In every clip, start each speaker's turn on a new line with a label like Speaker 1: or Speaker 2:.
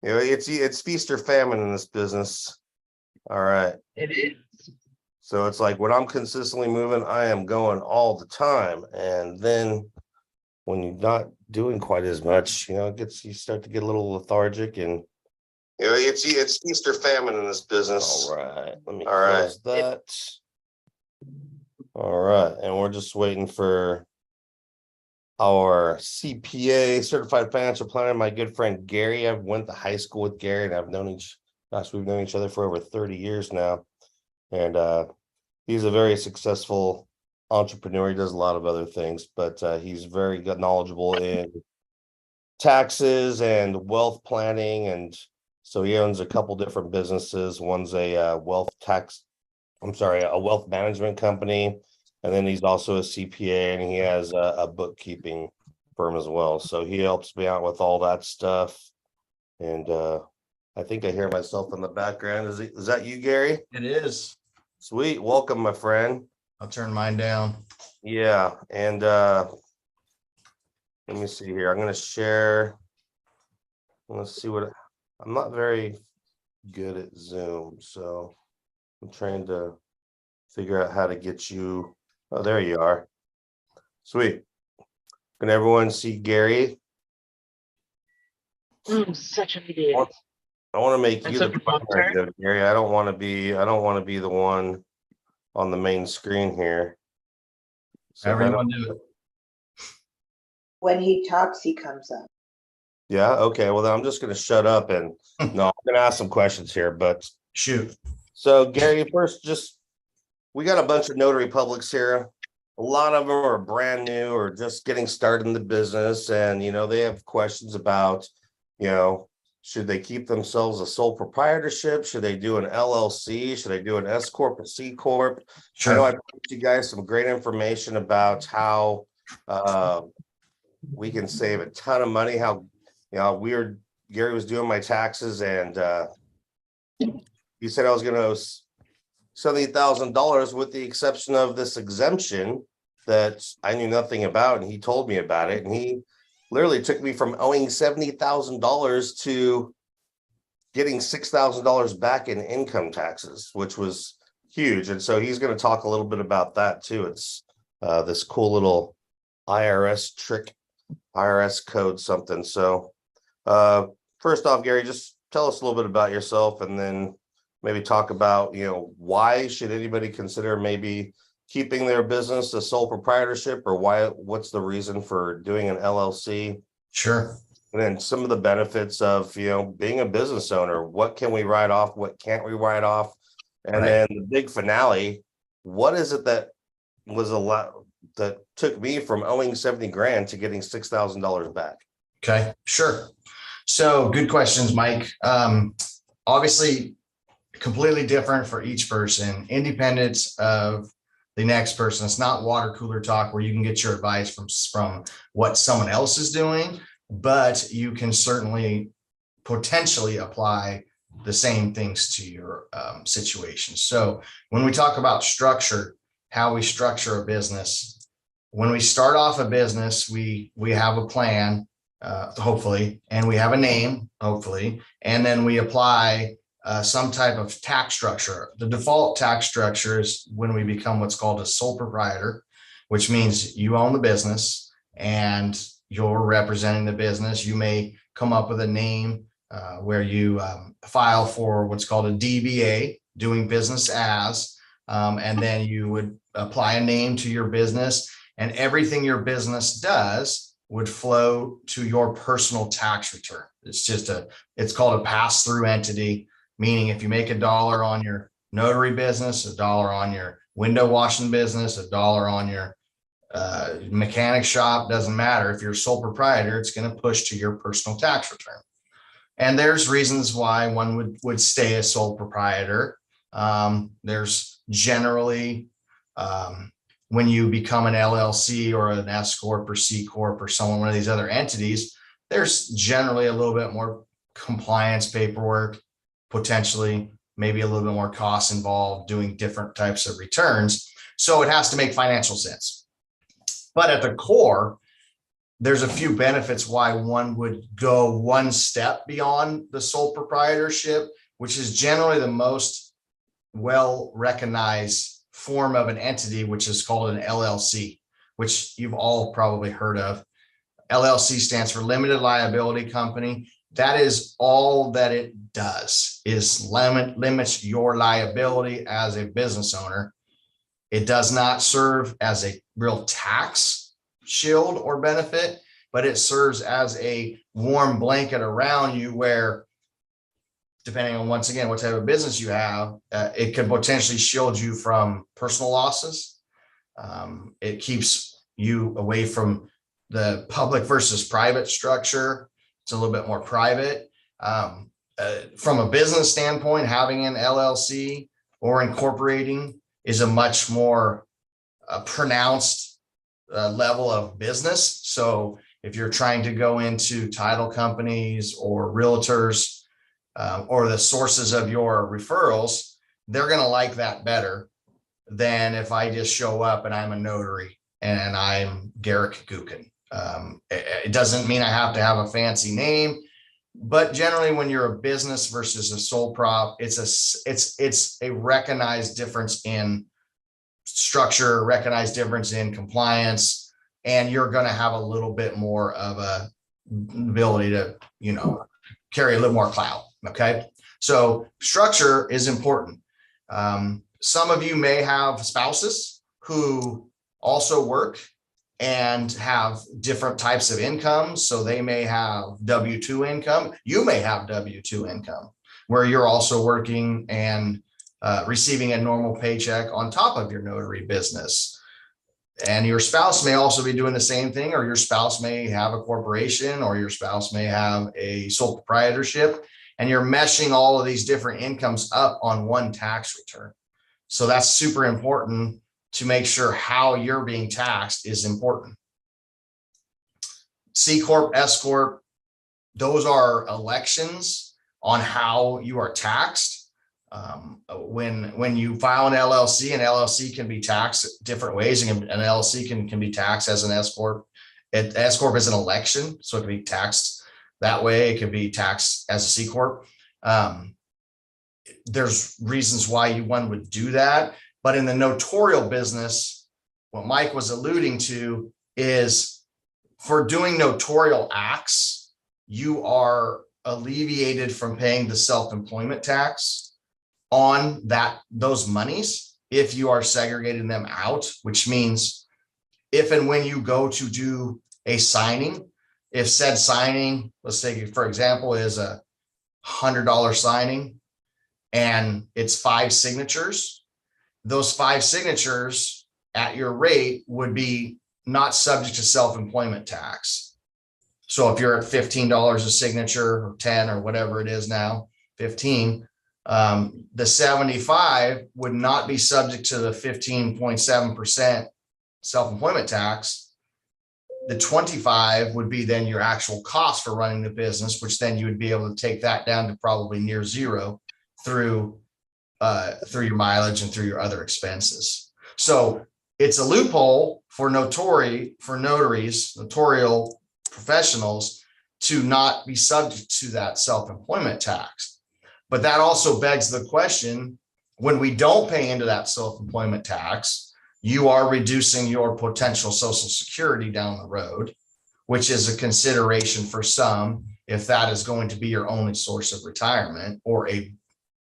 Speaker 1: It's feast or famine in this business. All right.
Speaker 2: It is.
Speaker 1: So it's like when I'm consistently moving, I am going all the time. And then when you're not doing quite as much, you start to get a little lethargic and it's feast or famine in this business. All right. Let me close that. All right. And we're just waiting for our CPA, certified financial planner, my good friend Gary. I've went to high school with Gary, and we've known each other for over 30 years now. And he's a very successful entrepreneur. He does a lot of other things, but he's very knowledgeable in taxes and wealth planning. And so he owns a couple different businesses. One's a wealth management company. And then he's also a CPA, and he has a bookkeeping firm as well. So he helps me out with all that stuff. And I think I hear myself in the background. Is that you, Gary?
Speaker 3: It is.
Speaker 1: Sweet. Welcome, my friend.
Speaker 3: I'll turn mine down.
Speaker 1: Yeah. And let me see here. I'm going to share. Let's see I'm not very good at Zoom. So I'm trying to figure out how to get you. Oh, there you are. Sweet. Can everyone see Gary?
Speaker 2: Such an idiot.
Speaker 1: I want to make you the primary though, Gary. I don't want to be the one on the main screen here. So
Speaker 3: Everyone do it.
Speaker 4: When he talks, he comes up.
Speaker 1: Yeah. Okay. Well, then I'm just going to shut up and no, I'm going to ask some questions here, but
Speaker 3: shoot.
Speaker 1: So Gary, first, we got a bunch of notary publics here. A lot of them are brand new or just getting started in the business. And, they have questions about, should they keep themselves a sole proprietorship? Should they do an LLC? Should they do an S Corp or C Corp?
Speaker 3: Sure.
Speaker 1: I know I put you guys some great information about how we can save a ton of money. How, Gary was doing my taxes and he said I was going to $70,000 with the exception of this exemption that I knew nothing about. And he told me about it. And he literally took me from owing $70,000 to getting $6,000 back in income taxes, which was huge. And so he's going to talk a little bit about that too. It's this cool little IRS trick, IRS code something. So first off, Gary, just tell us a little bit about yourself and then maybe talk about, why should anybody consider maybe keeping their business a sole proprietorship or what's the reason for doing an LLC?
Speaker 3: Sure.
Speaker 1: And then some of the benefits of, being a business owner. What can we write off? What can't we write off? And then the big finale, what is it that was a lot that took me from owing 70 grand to getting $6,000 back?
Speaker 3: Okay, sure. So good questions, Mike. Obviously, completely different for each person, independent of the next person. It's not water cooler talk where you can get your advice from what someone else is doing, but you can certainly potentially apply the same things to your situation. So when we talk about structure, how we structure a business, when we start off a business, we have a plan, hopefully, and we have a name, hopefully, and then we apply some type of tax structure. The default tax structure is when we become what's called a sole proprietor, which means you own the business and you're representing the business. You may come up with a name where you file for what's called a DBA, doing business as, and then you would apply a name to your business, and everything your business does would flow to your personal tax return. It's called a pass-through entity, meaning if you make $1 on your notary business, $1 on your window washing business, $1 on your mechanic shop, doesn't matter. If you're a sole proprietor, it's going to push to your personal tax return. And there's reasons why one would stay a sole proprietor. There's generally, when you become an LLC or an S Corp or C Corp or one of these other entities, there's generally a little bit more compliance paperwork, potentially maybe a little bit more costs involved doing different types of returns. So it has to make financial sense. But at the core, there's a few benefits why one would go one step beyond the sole proprietorship, which is generally the most well recognized form of an entity, which is called an LLC, which you've all probably heard of. LLC stands for limited liability company. That is all that it does, is limits your liability as a business owner. It does not serve as a real tax shield or benefit, but it serves as a warm blanket around you where, depending on, once again, what type of business you have, it could potentially shield you from personal losses. It keeps you away from the public versus private structure. It's a little bit more private. From a business standpoint, having an LLC or incorporating is a much more pronounced level of business. So if you're trying to go into title companies or realtors or the sources of your referrals, they're going to like that better than if I just show up and I'm a notary and I'm Garrick Gookin. It doesn't mean I have to have a fancy name, but generally when you're a business versus a sole prop, it's a recognized difference in structure, recognized difference in compliance, and you're going to have a little bit more of a ability to, carry a little more clout. Okay. So structure is important. Some of you may have spouses who also work and have different types of income. So they may have W-2 income. You may have W-2 income where you're also working and receiving a normal paycheck on top of your notary business. And your spouse may also be doing the same thing, or your spouse may have a corporation, or your spouse may have a sole proprietorship, and you're meshing all of these different incomes up on one tax return. So that's super important to make sure how you're being taxed is important. C Corp, S Corp, those are elections on how you are taxed. When you file an LLC can be taxed different ways. An LLC can be taxed as an S Corp. S Corp is an election, so it can be taxed that way. It can be taxed as a C Corp. There's reasons why one would do that. But in the notarial business, what Mike was alluding to is for doing notarial acts, you are alleviated from paying the self-employment tax on those monies if you are segregating them out, which means if and when you go to do a signing, if said signing, let's take for example, is a $100 signing and it's 5 signatures, those 5 signatures at your rate would be not subject to self-employment tax. So if you're at $15 a signature or 10 or whatever it is now, 15, the 75 would not be subject to the 15.7% self-employment tax. The 25 would be then your actual cost for running the business, which then you would be able to take that down to probably near zero through your mileage and through your other expenses. So it's a loophole for notaries, notarial professionals to not be subject to that self-employment tax. But that also begs the question, when we don't pay into that self-employment tax, you are reducing your potential Social Security down the road, which is a consideration for some if that is going to be your only source of retirement or a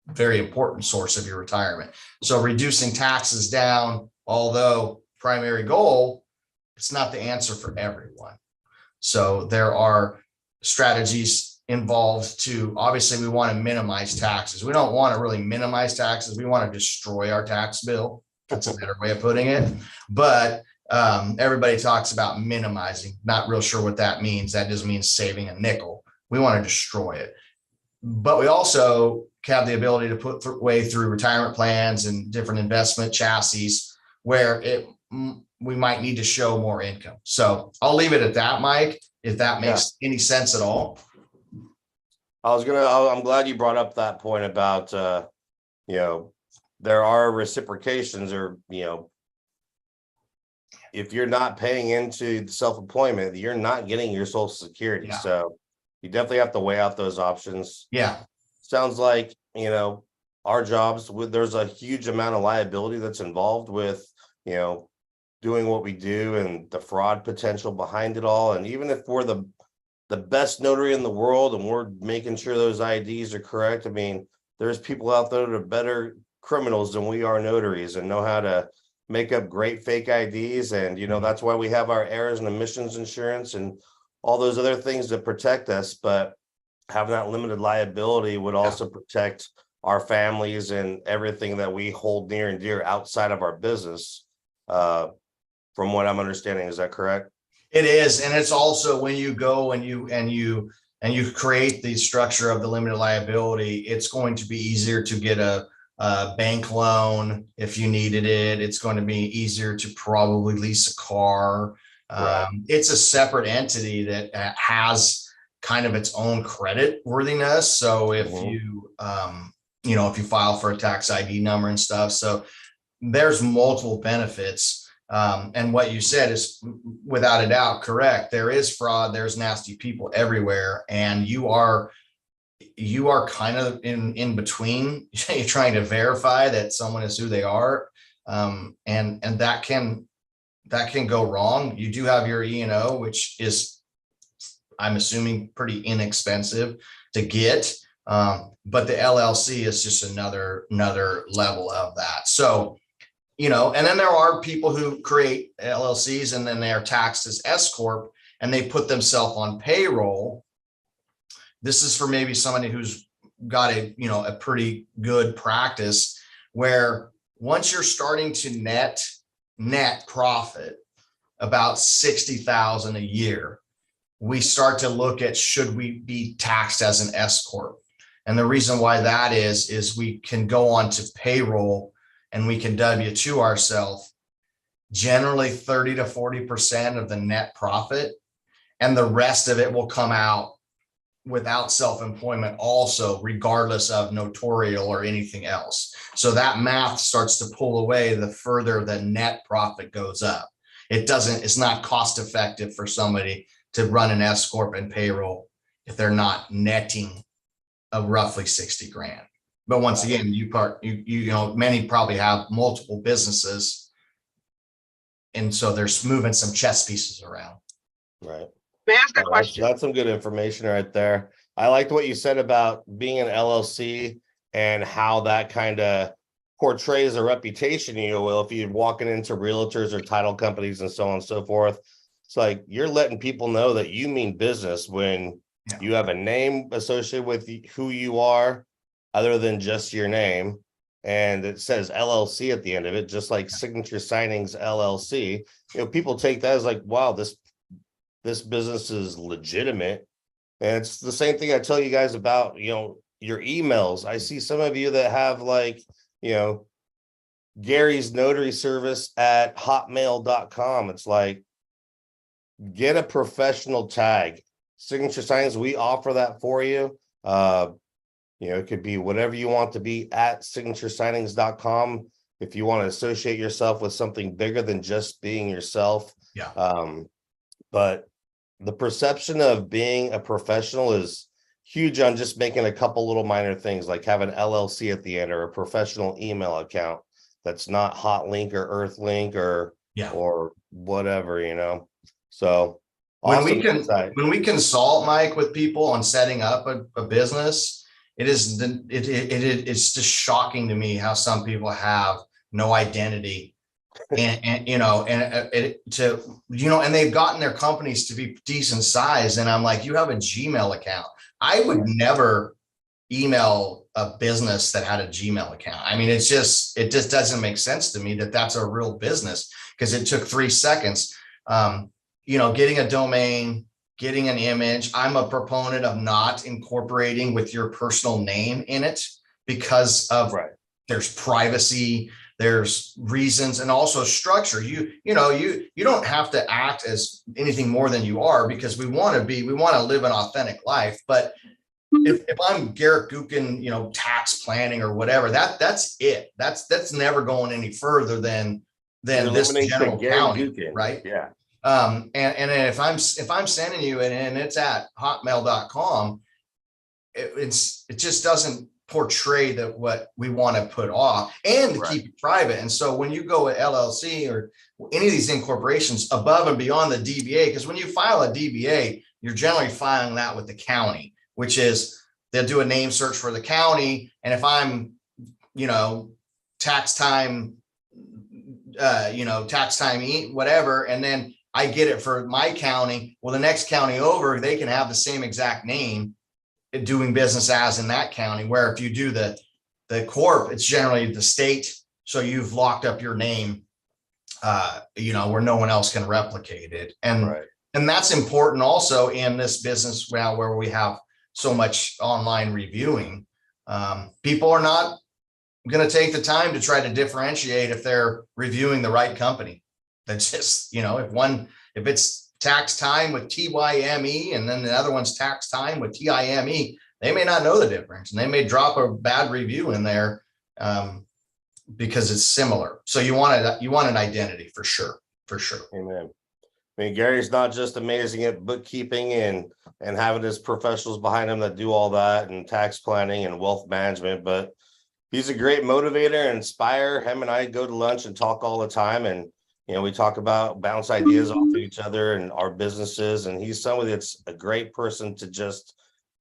Speaker 3: very important source of your retirement. So reducing taxes down, although primary goal, it's not the answer for everyone. So there are strategies involved to, obviously we want to minimize taxes. We don't want to really minimize taxes. We want to destroy our tax bill. That's a better way of putting it. But everybody talks about minimizing, not real sure what that means. That just means saving a nickel. We want to destroy it. But we also have the ability to put way through retirement plans and different investment chassis where we might need to show more income. So I'll leave it at that, Mike, if that makes any sense at all.
Speaker 1: I'm glad you brought up that point about, there are reciprocations or, if you're not paying into self-employment, you're not getting your social security.
Speaker 3: Yeah.
Speaker 1: So you definitely have to weigh out those options.
Speaker 3: Yeah.
Speaker 1: Sounds like, our jobs there's a huge amount of liability that's involved with, doing what we do and the fraud potential behind it all. And even if we're the best notary in the world and we're making sure those IDs are correct, I mean, there's people out there that are better criminals than we are notaries and know how to make up great fake IDs. And, that's why we have our errors and omissions insurance and all those other things that protect us. But having that limited liability would also protect our families and everything that we hold near and dear outside of our business. From what I'm understanding, is that correct?
Speaker 3: It is. And it's also when you go and you create the structure of the limited liability, it's going to be easier to get a bank loan if you needed it. It's going to be easier to probably lease a car.
Speaker 1: Right.
Speaker 3: It's a separate entity that has kind of its own credit worthiness. So if you, if you file for a tax ID number and stuff, so there's multiple benefits. And what you said is without a doubt correct. There is fraud, there's nasty people everywhere, and you are kind of in between. You're trying to verify that someone is who they are. And that can go wrong. You do have your E&O, which is, I'm assuming, pretty inexpensive to get. But the LLC is just another level of that. So, and then there are people who create LLCs and then they are taxed as S Corp and they put themselves on payroll. This is for maybe somebody who's got a pretty good practice where once you're starting to net profit about 60,000 a year, we start to look at, should we be taxed as an S Corp? And the reason why that is we can go on to payroll and we can W-2 ourselves, generally 30 to 40% of the net profit, and the rest of it will come out without self-employment also, regardless of notarial or anything else. So that math starts to pull away the further the net profit goes up. It's not cost effective for somebody to run an S Corp and payroll if they're not netting a roughly 60 grand. But once again, many probably have multiple businesses. And so they're moving some chess pieces around.
Speaker 1: Right.
Speaker 2: May I ask a question?
Speaker 1: That's some good information right there. I liked what you said about being an LLC and how that kind of portrays a reputation, if you're walking into realtors or title companies and so on and so forth. It's like you're letting people know that you mean business when you have a name associated with who you are, other than just your name, and it says LLC at the end of it, just like Signature Signings LLC. People take that as like, wow, this business is legitimate. And it's the same thing I tell you guys about, your emails. I see some of you that have like, Gary's Notary Service at hotmail.com. It's like, get a professional tag. Signature Signings, we offer that for you. It could be whatever you want to be at signaturesignings.com. If you want to associate yourself with something bigger than just being yourself.
Speaker 3: Yeah.
Speaker 1: But the perception of being a professional is huge on just making a couple little minor things like have an LLC at the end or a professional email account that's not Hotlink or Earthlink or whatever, So
Speaker 3: when we consult, Mike, with people on setting up a business, it's just shocking to me how some people have no identity and they've gotten their companies to be decent size. And I'm like, you have a Gmail account. I would never email a business that had a Gmail account. I mean, it just doesn't make sense to me that that's a real business because it took 3 seconds. Getting a domain, getting an image. I'm a proponent of not incorporating with your personal name in it because of there's privacy, there's reasons, and also structure. You don't have to act as anything more than you are because we want to live an authentic life. But if I'm Garrett Gookin, tax planning or whatever, that's it. That's never going any further than than
Speaker 1: You're
Speaker 3: this
Speaker 1: limiting to
Speaker 3: general
Speaker 1: Gary
Speaker 3: county,
Speaker 1: Dukin.
Speaker 3: right?
Speaker 1: Yeah.
Speaker 3: And if I'm sending you and it's at hotmail.com, it just doesn't portray that what we want to put off and to
Speaker 1: Right.
Speaker 3: keep it private. And so when you go with LLC or any of these incorporations above and beyond the DBA, because when you file a DBA, you're generally filing that with the county, which is they'll do a name search for the county. And if I'm, tax time, whatever, and then I get it for my county, well, the next county over, they can have the same exact name doing business as in that county, where if you do the corp, it's generally the state. So you've locked up your name, where no one else can replicate it. And that's important also in this business now where we have so much online reviewing. People are not going to take the time to try to differentiate if they're reviewing the right company. That's just, if it's tax time with TYME and then the other one's tax time with TIME, they may not know the difference and they may drop a bad review in there because it's similar. So you want an identity for sure.
Speaker 1: Amen. I mean, Gary's not just amazing at bookkeeping and having his professionals behind him that do all that and tax planning and wealth management, but he's a great motivator and inspire. Him and I go to lunch and talk all the time. And, we talk about bounce ideas off of each other and our businesses. And he's somebody that's a great person to just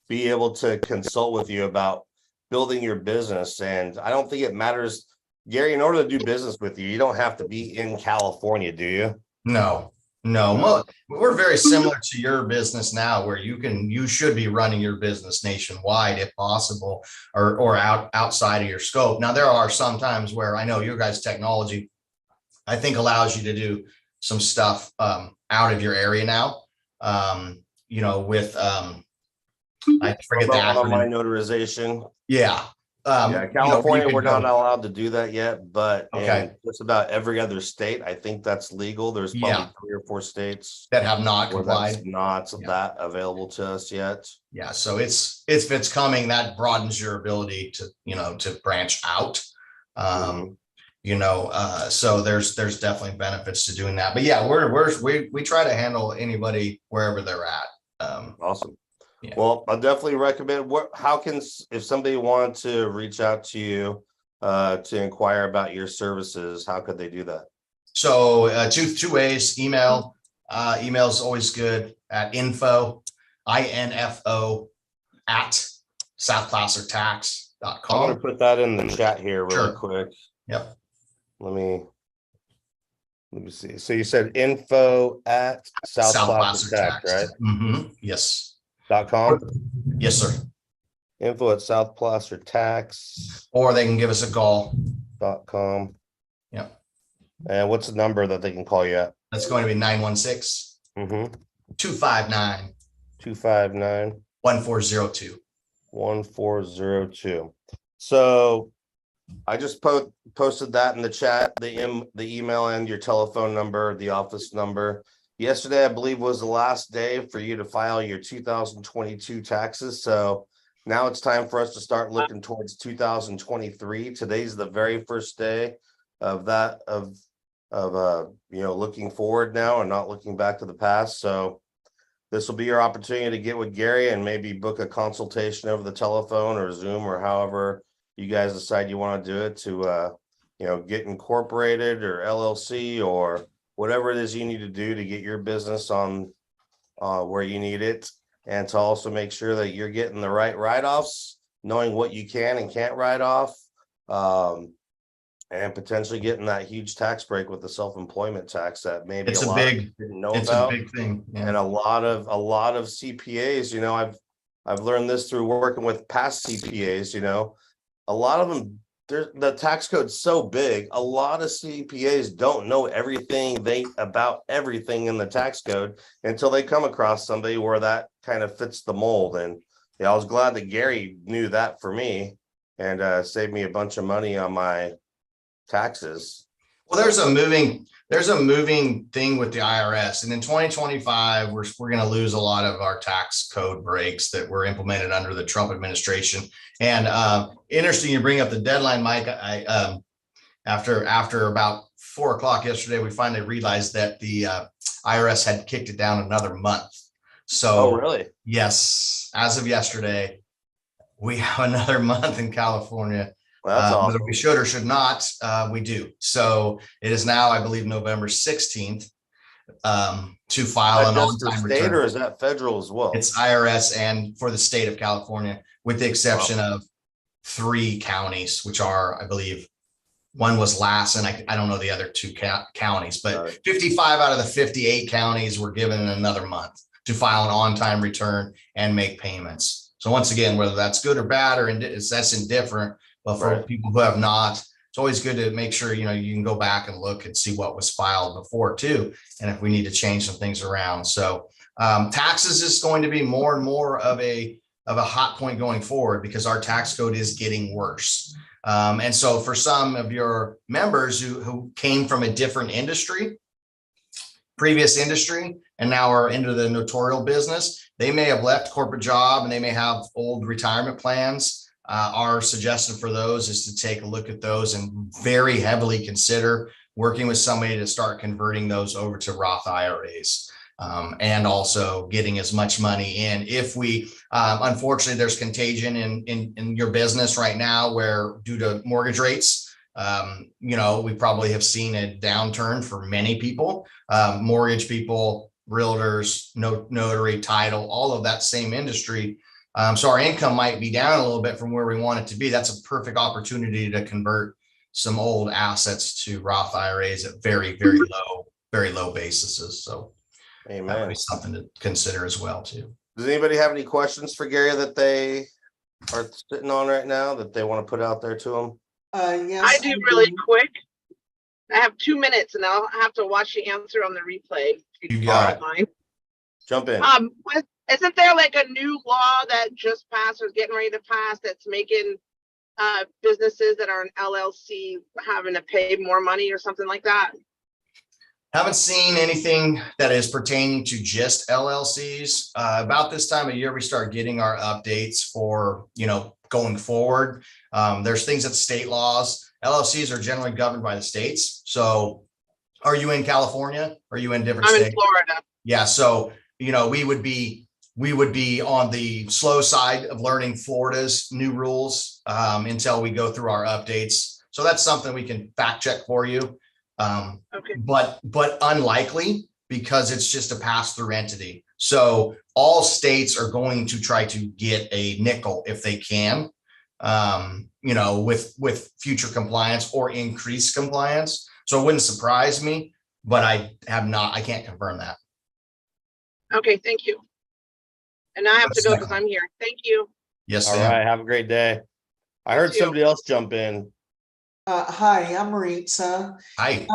Speaker 1: be able to consult with you about building your business. And I don't think it matters, Gary, in order to do business with you, you don't have to be in California, do you?
Speaker 3: No. We're very similar to your business now, where you should be running your business nationwide if possible, or outside of your scope. Now, there are some times where I know your guys' technology, I think, allows you to do some stuff out of your area now. With I forget the acronym.
Speaker 1: Online notarization.
Speaker 3: Yeah.
Speaker 1: California, we're not allowed to do that yet, but
Speaker 3: okay.
Speaker 1: in just about every other state, I think that's legal. There's probably 3 or 4 states
Speaker 3: that have not complied.
Speaker 1: Not that available to us yet.
Speaker 3: Yeah. So if it's coming, that broadens your ability to branch out. So there's definitely benefits to doing that. But yeah, we try to handle anybody wherever they're at.
Speaker 1: Awesome.
Speaker 3: Yeah.
Speaker 1: Well, I'll definitely recommend if somebody wanted to reach out to you to inquire about your services, how could they do that?
Speaker 3: So two ways. Email is always good at info at southplacertax.com.
Speaker 1: I'm going to put that in the chat here really quick.
Speaker 3: Yep.
Speaker 1: Let me see. So you said info at South Placer Tax, right?
Speaker 3: Mm-hmm. Yes.
Speaker 1: .com.
Speaker 3: Yes, sir.
Speaker 1: Info at South Placer Tax.
Speaker 3: Or they can give us a call.
Speaker 1: .com.
Speaker 3: Yep.
Speaker 1: And what's the number that they can call you at?
Speaker 3: That's going to be 916 259 1402.
Speaker 1: 1402. So I just posted that in the chat, the email and your telephone number, the office number. Yesterday, I believe, was the last day for you to file your 2022 taxes. So now it's time for us to start looking towards 2023. Today's the very first day of looking forward now and not looking back to the past. So this will be your opportunity to get with Gary and maybe book a consultation over the telephone or Zoom or however you guys decide you want to do it to, get incorporated or LLC or whatever it is you need to do to get your business on where you need it, and to also make sure that you're getting the right write-offs, knowing what you can and can't write off, and potentially getting that huge tax break with the self-employment tax that maybe
Speaker 3: it's
Speaker 1: a lot of people didn't know about.
Speaker 3: A big thing. Yeah.
Speaker 1: And a lot of CPAs, I've learned this through working with past CPAs, a lot of them, the tax code's so big, a lot of CPAs don't know everything about everything in the tax code until they come across somebody where that kind of fits the mold. And I was glad that Gary knew that for me and saved me a bunch of money on my taxes.
Speaker 3: Well, there's a moving thing with the IRS, and in 2025, we're going to lose a lot of our tax code breaks that were implemented under the Trump administration. And interesting, you bring up the deadline, Mike. I after about 4 o'clock yesterday, we finally realized that the IRS had kicked it down another month. So
Speaker 1: really?
Speaker 3: yes, as of yesterday, we have another month in California.
Speaker 1: Well, that's
Speaker 3: Whether
Speaker 1: awesome.
Speaker 3: we should or should not, we do. So it is now, I believe, November 16th to file
Speaker 1: Is
Speaker 3: an
Speaker 1: that just for
Speaker 3: on-time
Speaker 1: state
Speaker 3: return.
Speaker 1: or is that federal as well?
Speaker 3: It's IRS and for the state of California, with the exception of 3 counties, which are, I believe, one was Lassen. I don't know the other 2 counties, but 55 out of the 58 counties were given another month to file an on-time return and make payments. So once again, whether that's good or bad or that's indifferent, but for people who have not, it's always good to make sure, you can go back and look and see what was filed before too. And if we need to change some things around. So taxes is going to be more and more of a hot point going forward because our tax code is getting worse. And so for some of your members who came from a different previous industry, and now are into the notarial business, they may have left corporate job and they may have old retirement plans. Our suggestion for those is to take a look at those and very heavily consider working with somebody to start converting those over to Roth IRAs. And also getting as much money in. If we, unfortunately, there's contagion in your business right now where due to mortgage rates, we probably have seen a downturn for many people, mortgage people, realtors, notary, title, all of that same industry. So our income might be down a little bit from where we want it to be. That's a perfect opportunity to convert some old assets to Roth IRAs at very, very low bases. So that would
Speaker 1: Amen.
Speaker 3: be something to consider as well too.
Speaker 1: Does anybody have any questions for Gary that they are sitting on right now that they want to put out there to him?
Speaker 2: Yes,
Speaker 4: I do really quick. I have 2 minutes and I'll have to watch the answer on the replay.
Speaker 3: You got
Speaker 4: it.
Speaker 1: Jump in.
Speaker 4: Isn't there like a new law that just passed or is getting ready to pass that's making businesses that are an LLC having to pay more money or something like that?
Speaker 3: Haven't seen anything that is pertaining to just LLCs. About this time of year, we start getting our updates for, going forward. There's things at state laws. LLCs are generally governed by the states. So are you in California? Are you in different states?
Speaker 4: I'm in Florida.
Speaker 3: Yeah. So, we would be on the slow side of learning Florida's new rules until we go through our updates. So that's something we can fact check for you.
Speaker 4: Okay.
Speaker 3: But unlikely because it's just a pass-through entity. So all states are going to try to get a nickel if they can, with future compliance or increased compliance. So it wouldn't surprise me, but I can't confirm that.
Speaker 4: Okay, thank you. And I have to go because I'm here. Thank you.
Speaker 3: Yes,
Speaker 1: All
Speaker 3: ma'am.
Speaker 1: right. Have a great day. I heard
Speaker 4: too.
Speaker 1: somebody else jump in.
Speaker 2: Hi, I'm Maritza.
Speaker 3: Hi.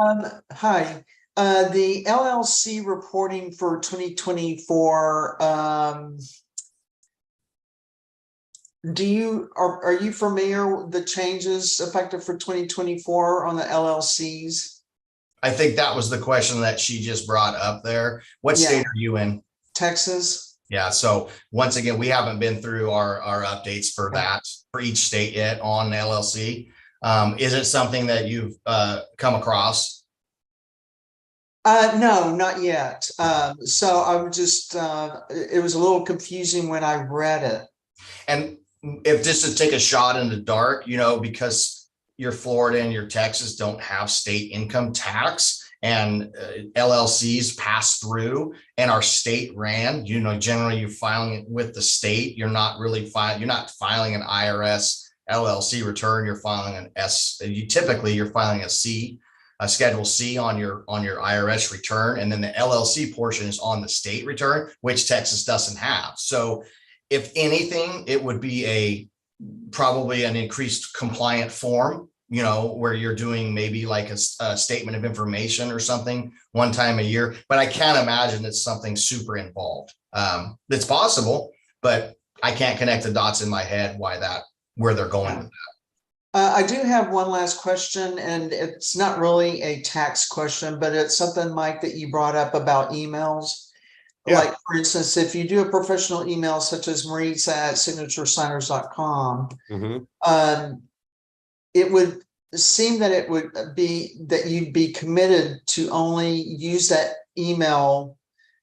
Speaker 2: Hi. The LLC reporting for 2024. Are you familiar with the changes effective for 2024 on the LLCs?
Speaker 3: I think that was the question that she just brought up there. What state are you in?
Speaker 2: Texas.
Speaker 3: Yeah. So once again, we haven't been through our updates for that for each state yet on LLC. Is it something that you've come across?
Speaker 2: No, not yet. So I'm just, it was a little confusing when I read it.
Speaker 3: And if just to take a shot in the dark, because your Florida and your Texas don't have state income tax and LLCs pass through and our state ran, generally you're filing it with the state. You're not filing an IRS LLC return. You're filing an you're filing a Schedule C on your IRS return. And then the LLC portion is on the state return, which Texas doesn't have. So if anything, it would be probably an increased compliant form, where you're doing maybe like a statement of information or something one time a year. But I can't imagine it's something super involved. It's possible, but I can't connect the dots in my head where they're going with that.
Speaker 2: I do have one last question, and it's not really a tax question, but it's something, Mike, that you brought up about emails. Yeah. Like, for instance, if you do a professional email such as Maritza at signaturessigners.com, it would seem that it would be that you'd be committed to only use that email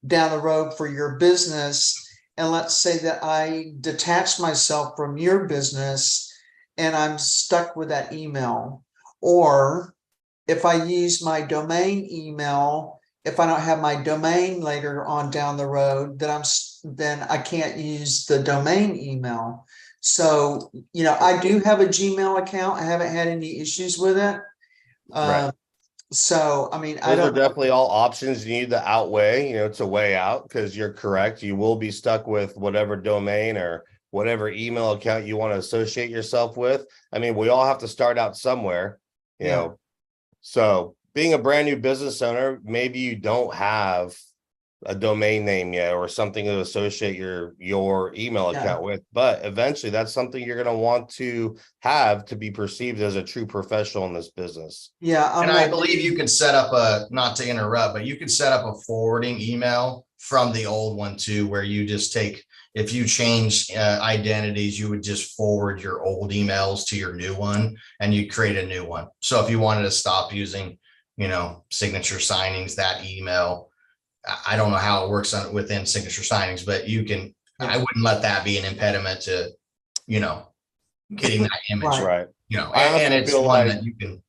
Speaker 2: down the road for your business. And let's say that I detach myself from your business and I'm stuck with that email. Or if I use my domain email, if I don't have my domain later on down the road, then I can't use the domain email. So, I do have a Gmail account. I haven't had any issues with it.
Speaker 1: Right.
Speaker 2: So, I mean, I
Speaker 1: Those are
Speaker 2: don't,
Speaker 1: definitely all options you need to outweigh, to weigh out, because you're correct. You will be stuck with whatever domain or whatever email account you want to associate yourself with. I mean, we all have to start out somewhere, you
Speaker 2: Yeah.
Speaker 1: know. So being a brand new business owner, maybe you don't have a domain name yet or something to associate your email
Speaker 2: Yeah.
Speaker 1: account with, but eventually that's something you're going to want to have to be perceived as a true professional in this business.
Speaker 2: yeah.
Speaker 3: And I believe you can set up not to interrupt, but you could set up a forwarding email from the old one too, where you just if you change identities, you would just forward your old emails to your new one and you create a new one. So if you wanted to stop using, signature signings, that email, I don't know how it works within signature signings, but I wouldn't let that be an impediment to, getting that image,
Speaker 2: Right.
Speaker 1: Right.
Speaker 3: And it's
Speaker 1: feel
Speaker 3: one
Speaker 1: like-
Speaker 3: that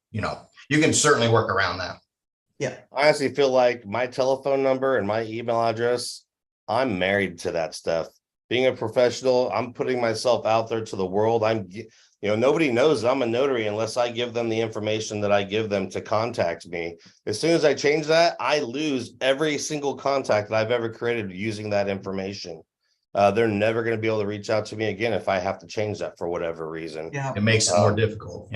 Speaker 3: you can certainly work around that.
Speaker 1: I honestly feel like my telephone number and my email address, I'm married to that stuff. Being a professional, I'm putting myself out there to the world. Nobody knows I'm a notary unless I give them the information that I give them to contact me. As soon as I change that, I lose every single contact that I've ever created using that information. They're never going to be able to reach out to me again if I have to change that for whatever reason.
Speaker 2: Yeah.
Speaker 3: It makes it more difficult.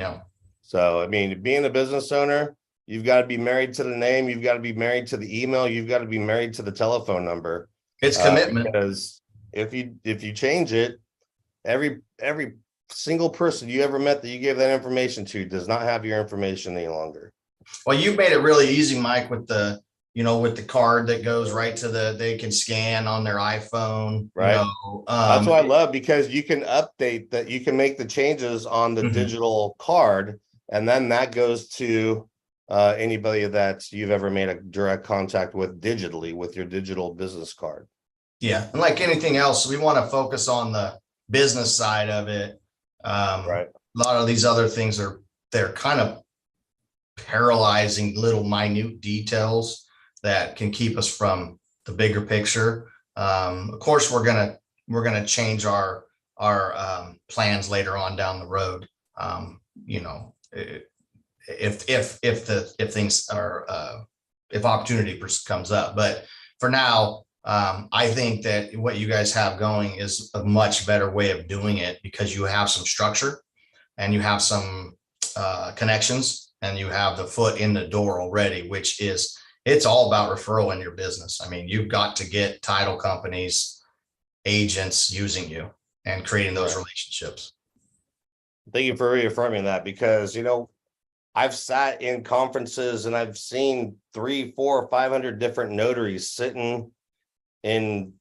Speaker 1: So, I mean, being a business owner, you've got to be married to the name. You've got to be married to the email. You've got to be married to the telephone number.
Speaker 3: It's commitment.
Speaker 1: Because if you change it, every single person you ever met that you gave that information to does not have your information any longer.
Speaker 3: Well, you've made it really easy, Mike, with the card that goes right to they can scan on their iPhone.
Speaker 1: Right. That's what I love, because you can update that. You can make the changes on the
Speaker 3: Mhm.
Speaker 1: digital card, and then that goes to anybody that you've ever made a direct contact with digitally with your digital business card.
Speaker 3: Yeah. And like anything else, we want to focus on the business side of it.
Speaker 1: Right.
Speaker 3: A lot of these other things they're kind of paralyzing little minute details that can keep us from the bigger picture. Of course, we're gonna change our plans later on down the road. If things are if opportunity comes up, but for now, I think that what you guys have going is a much better way of doing it, because you have some structure and you have some connections and you have the foot in the door already, which is, it's all about referral in your business. I mean, you've got to get title companies, agents using you and creating those relationships.
Speaker 1: Thank you for reaffirming that, because, I've sat in conferences and I've seen 300, 400, 500 different notaries sitting in,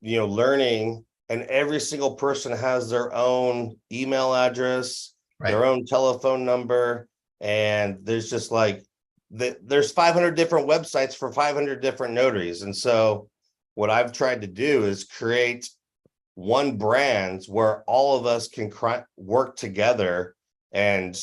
Speaker 1: learning, and every single person has their own email address, their own telephone number. And there's just there's 500 different websites for 500 different notaries. And so what I've tried to do is create one brand where all of us can work together and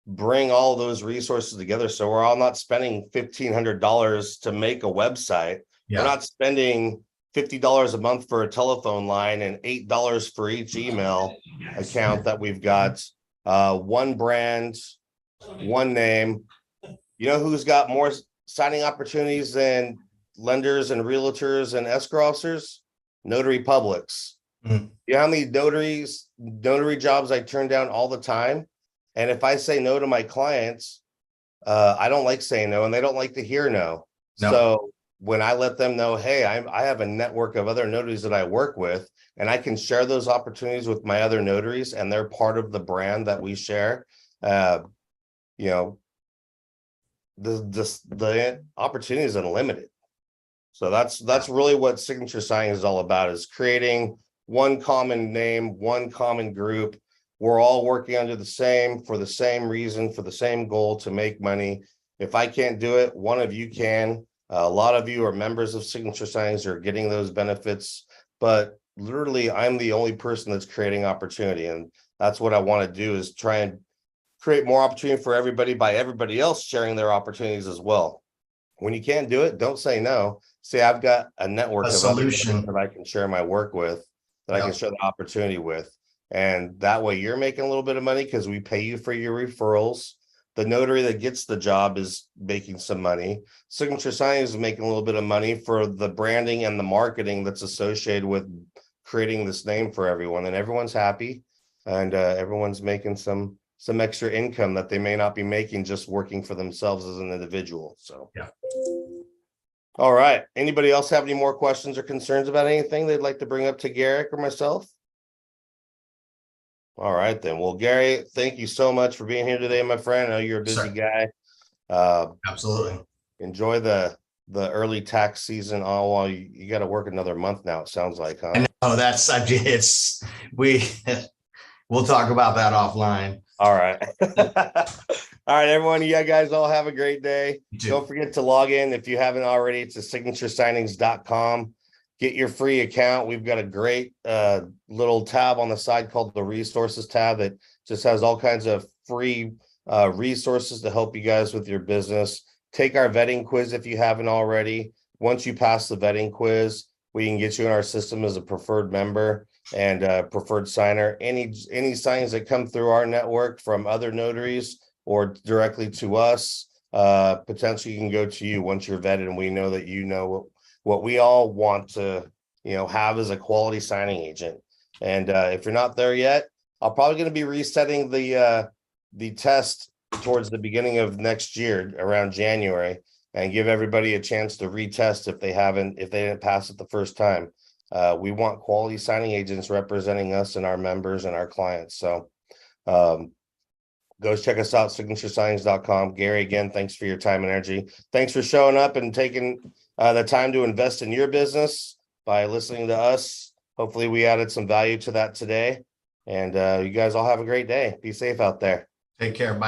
Speaker 1: bring all those resources together. So we're all not spending $1,500 to make a website.
Speaker 3: Yeah.
Speaker 1: We're not spending $50 a month for a telephone line and $8 for each email account that we've got. One brand, one name. You know who's got more signing opportunities than lenders and realtors and escrow officers? Notary publics.
Speaker 3: Mm.
Speaker 1: You know how many notary jobs I turn down all the time? And if I say no to my clients, I don't like saying no, and they don't like to hear no. So when I let them know, hey, I have a network of other notaries that I work with, and I can share those opportunities with my other notaries, and they're part of the brand that we share. The opportunity is unlimited. So that's really what signature signing is all about, is creating one common name, one common group, we're all working under for the same reason, for the same goal, to make money. If I can't do it, one of you can. A lot of you are members of Signature Signings, are getting those benefits, but literally I'm the only person that's creating opportunity. And that's what I want to do, is try and create more opportunity for everybody by everybody else sharing their opportunities as well. When you can't do it, don't say no. Say, I've got a network
Speaker 3: A
Speaker 1: of
Speaker 3: solution.
Speaker 1: others that I can share my work with, that I can
Speaker 3: Yep.
Speaker 1: share the opportunity with. And that way you're making a little bit of money because we pay you for your referrals. The notary that gets the job is making some money. Signature Signings is making a little bit of money for the branding and the marketing that's associated with creating this name for everyone, and everyone's happy, and everyone's making some extra income that they may not be making just working for themselves as an individual. So
Speaker 3: Yeah.
Speaker 1: All right, anybody else have any more questions or concerns about anything they'd like to bring up to Garrick or myself? All right then. Well, Gary, thank you so much for being here today, my friend. I know you're a busy
Speaker 3: Sure.
Speaker 1: guy.
Speaker 3: Absolutely.
Speaker 1: Enjoy the early tax season. Oh, well, you got to work another month now, it sounds like, huh?
Speaker 3: Oh, it's we'll talk about that offline.
Speaker 1: All right. All right, everyone. You guys all have a great day.
Speaker 3: You too.
Speaker 1: Don't forget to log in if you haven't already. It's signaturessignings.com. Get your free account. We've got a great little tab on the side called the resources tab that just has all kinds of free resources to help you guys with your business. Take our vetting quiz if you haven't already. Once you pass the vetting quiz, we can get you in our system as a preferred member and preferred signer. Any signings that come through our network from other notaries or directly to us, potentially can go to you once you're vetted, and we know that you know what we all want to, have as a quality signing agent. And if you're not there yet, I'm probably going to be resetting the test towards the beginning of next year, around January, and give everybody a chance to retest if they didn't pass it the first time. We want quality signing agents representing us and our members and our clients. So go check us out, signaturescience.com. Gary, again, thanks for your time and energy. Thanks for showing up and taking the time to invest in your business by listening to us. Hopefully we added some value to that today. And you guys all have a great day. Be safe out there.
Speaker 3: Take care. Bye.